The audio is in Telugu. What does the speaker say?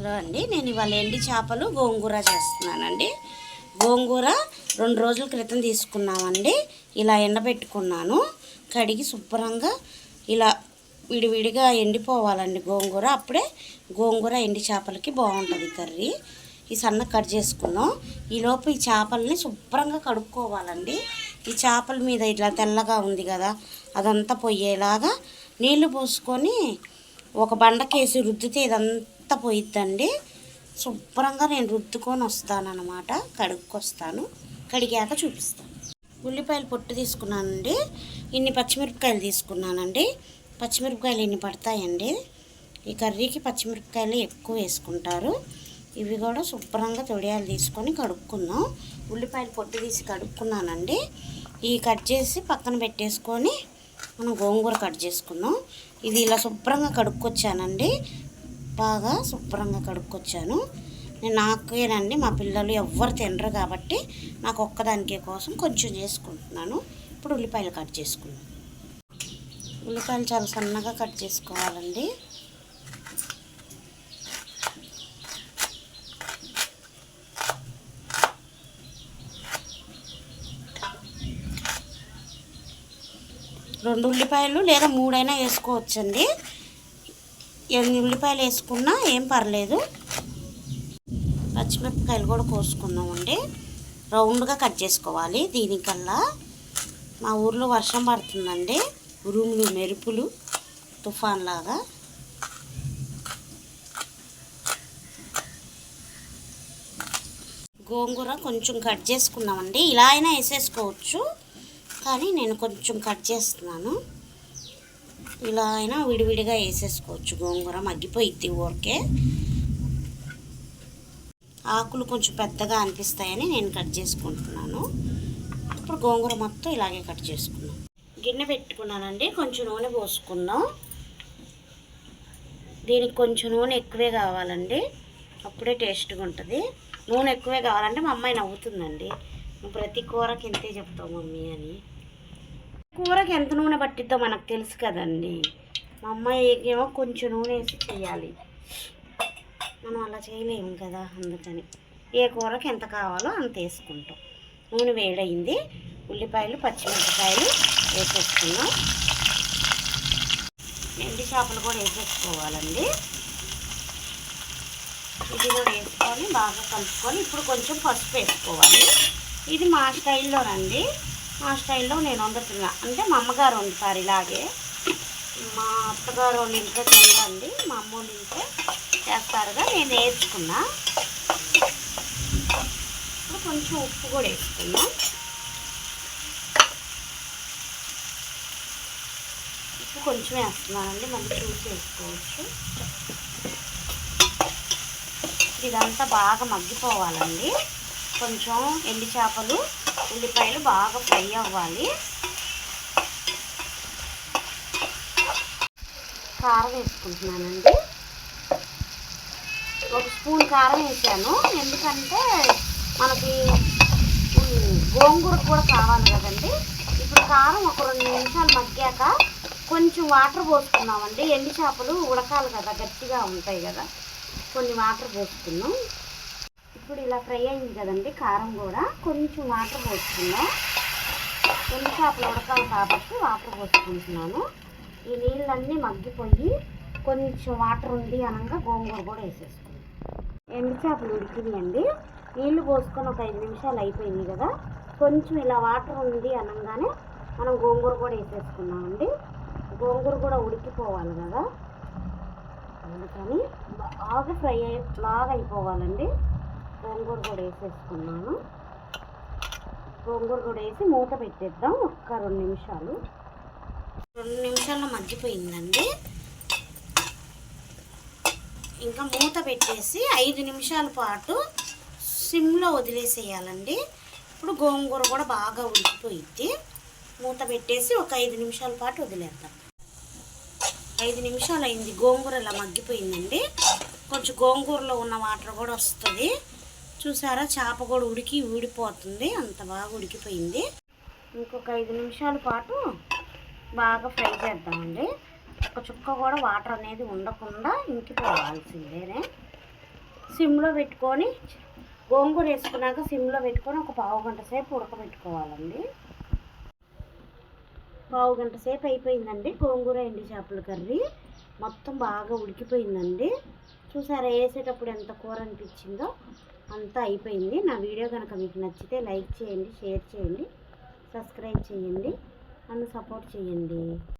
హలో అండి, నేను ఇవాళ ఎండి చేపలు గోంగూర చేస్తున్నానండి. గోంగూర 2 రోజుల క్రితం తీసుకున్నామండి. ఇలా ఎండబెట్టుకున్నాను. కడిగి శుభ్రంగా ఇలా విడివిడిగా ఎండిపోవాలండి గోంగూర. అప్పుడే గోంగూర ఎండి చేపలకి బాగుంటుంది కర్రీ. ఈ సన్నగా కట్ చేసుకున్నాం. ఈలోపు ఈ చేపల్ని శుభ్రంగా కడుక్కోవాలండి. ఈ చేపల మీద ఇట్లా తెల్లగా ఉంది కదా, అదంతా పోయేలాగా నీళ్లు పోసుకొని ఒక బండకేసి రుద్దితే ఇదంతా పోయిద్దండి. శుభ్రంగా నేను రుద్దుకొని వస్తానన్నమాట. కడుక్కొస్తాను, కడిగాక చూపిస్తాను. ఉల్లిపాయలు పొట్టు తీసుకున్నానండి. ఇన్ని పచ్చిమిరపకాయలు తీసుకున్నానండి. పచ్చిమిరపకాయలు ఇన్ని పడతాయండి. ఈ కర్రీకి పచ్చిమిరపకాయలు ఎక్కువ వేసుకుంటారు. ఇవి కూడా శుభ్రంగా తొడియాలు తీసుకొని కడుక్కుందాం. ఉల్లిపాయలు పొట్టు తీసి కడుక్కున్నానండి. ఇవి కట్ చేసి పక్కన పెట్టేసుకొని మనం గోంగూర కట్ చేసుకుందాం. ఇది ఇలా శుభ్రంగా కడుక్కొచ్చానండి. బాగా శుభ్రంగా కడుక్కొచ్చాను. నాకేనండి, మా పిల్లలు ఎవ్వరు తినరు కాబట్టి నాకు ఒక్కదానికే కోసం కొంచెం చేసుకుంటున్నాను. ఇప్పుడు ఉల్లిపాయలు కట్ చేసుకున్నాను. ఉల్లిపాయలు చాలా సన్నగా కట్ చేసుకోవాలండి. రెండు ఉల్లిపాయలు లేదా 3 అయినా వేసుకోవచ్చండి. ఎన్ని ఉల్లిపాయలు వేసుకున్నా ఏం పర్లేదు. పచ్చిమిరపకాయలు కూడా కోసుకున్నామండి. రౌండ్గా కట్ చేసుకోవాలి. దీనికల్లా మా ఊర్లో వర్షం పడుతుందండి. ఉరుములు మెరుపులు తుఫాన్ లాగా. గోంగూర కొంచెం కట్ చేసుకున్నామండి. ఇలా అయినా వేసేసుకోవచ్చు, కానీ నేను కొంచెం కట్ చేస్తున్నాను. ఇలా అయినా విడివిడిగా వేసేసుకోవచ్చు. గోంగూర మగ్గిపోయిద్ది ఊరికే. ఆకులు కొంచెం పెద్దగా అనిపిస్తాయని నేను కట్ చేసుకుంటున్నాను. ఇప్పుడు గోంగూర మొత్తం ఇలాగే కట్ చేసుకున్నాం. గిన్నె పెట్టుకున్నానండి. కొంచెం నూనె పోసుకుందాం. దీనికి కొంచెం నూనె ఎక్కువే కావాలండి, అప్పుడే టేస్ట్గా ఉంటుంది. నూనె ఎక్కువే కావాలంటే మా అమ్మాయి నవ్వుతుందండి, నువ్వు ప్రతి కూరకి ఇంతే చెప్తావు మమ్మీ అని. కూరకి ఎంత నూనె పట్టిద్దో మనకు తెలుసు కదండి. మా అమ్మాయికి ఏమో కొంచెం నూనె వేసి చేయాలి, మనం అలా చేయలేము కదా. అందుకని ఏ కూరకి ఎంత కావాలో అంత వేసుకుంటాం. నూనె వేడయింది. ఉల్లిపాయలు పచ్చిమిరపకాయలు వేసేసుకున్నాం. ఎండి చేపలు కూడా వేసేసుకోవాలండి. ఇది కూడా వేసుకొని బాగా కలుపుకొని ఇప్పుడు కొంచెం పసుపు వేసుకోవాలి. ఇది మా స్టైల్లోనండి. మా స్టైల్లో నేను వండుతున్నా. అంటే మా అమ్మగారు వండుతారు ఇలాగే. మా అత్తగారు వాళ్ళు ఇంట్లో తినరండి, మా అమ్మ వాళ్ళు ఇంట్లో చేస్తారుగా, నేను నేర్చుకున్నా. ఇప్పుడు కొంచెం ఉప్పు కూడా వేసుకున్నా. ఉప్పు కొంచెం వేస్తున్నానండి, మళ్ళీ చూసి వేసుకోవచ్చు. ఇదంతా బాగా మగ్గిపోవాలండి. కొంచెం ఎండి చేపలు ఉల్లిపాయలు బాగా ఫ్రై అవ్వాలి. కారం వేసుకుంటున్నానండి. 1 స్పూన్ కారం వేసాను, ఎందుకంటే మనకి గోంగూర కూడా కావాలి కదండి. ఇప్పుడు కారం ఒక 2 నిమిషాలు మగ్గాక కొంచెం వాటర్ పోసుకున్నామండి. ఎండి చేపలు ఉడకాలి కదా, గట్టిగా ఉంటాయి కదా, కొన్ని వాటర్ పోసుకున్నాం. ఇప్పుడు ఇలా ఫ్రై అయింది కదండి, కారం కూడా కొంచెం వాటర్ పోసుకున్నాం. ఎండి చేపలు ఉడకాలి కాబట్టి వాటర్ పోసుకుంటున్నాను. ఈ నీళ్ళన్నీ మగ్గిపోయి కొంచెం వాటర్ ఉంది అనగా గోంగూర కూడా వేసేసుకున్నాం. ఎండి చేపలు ఉడికినాయండి. నీళ్లు పోసుకొని ఒక 5 నిమిషాలు అయిపోయింది కదా. కొంచెం ఇలా వాటర్ ఉంది అనగానే మనం గోంగూర కూడా వేసేసుకున్నామండి. గోంగూర కూడా ఉడికిపోవాలి కదా, అందుకని బాగా ఫ్రై బాగా అయిపోవాలండి. గోంగూర కూడా వేసేసుకున్నాను. గోంగూర కూడా వేసి మూత పెట్టేద్దాం ఒక్క 2 నిమిషాలు. 2 నిమిషాల్లో మగ్గిపోయిందండి. ఇంకా మూత పెట్టేసి 5 నిమిషాల పాటు సిమ్లో వదిలేసేయాలండి. ఇప్పుడు గోంగూర కూడా బాగా ఉడికిపోయిద్ది. మూత పెట్టేసి ఒక 5 నిమిషాల పాటు వదిలేద్దాం. 5 నిమిషాలు అయింది. గోంగూర ఇలా మగ్గిపోయిందండి. కొంచెం గోంగూరలో ఉన్న వాటర్ కూడా వస్తుంది. చూసారా, చేప కూడా ఉడికి ఊడిపోతుంది, అంత బాగా ఉడికిపోయింది. ఇంకొక 5 నిమిషాల పాటు బాగా ఫ్రై చేద్దామండి. ఒక చుక్క కూడా వాటర్ అనేది ఉండకుండా ఇంకిపోవాల్సిందేనే. సిమ్లో పెట్టుకొని గోంగూర వేసుకున్నాక సిమ్లో పెట్టుకొని ఒక పావు గంట సేపు ఉడకబెట్టుకోవాలండి. పావు గంట సేపు అయిపోయిందండి. గోంగూర ఎండి చేపల కర్రీ మొత్తం బాగా ఉడికిపోయిందండి. చూసారా వేసేటప్పుడు ఎంత కూర అనిపించిందో. అంతా అయిపోయింది. నా వీడియో కనుక మీకు నచ్చితే లైక్ చేయండి, షేర్ చేయండి, సబ్స్క్రైబ్ చేయండి, నన్ను సపోర్ట్ చేయండి.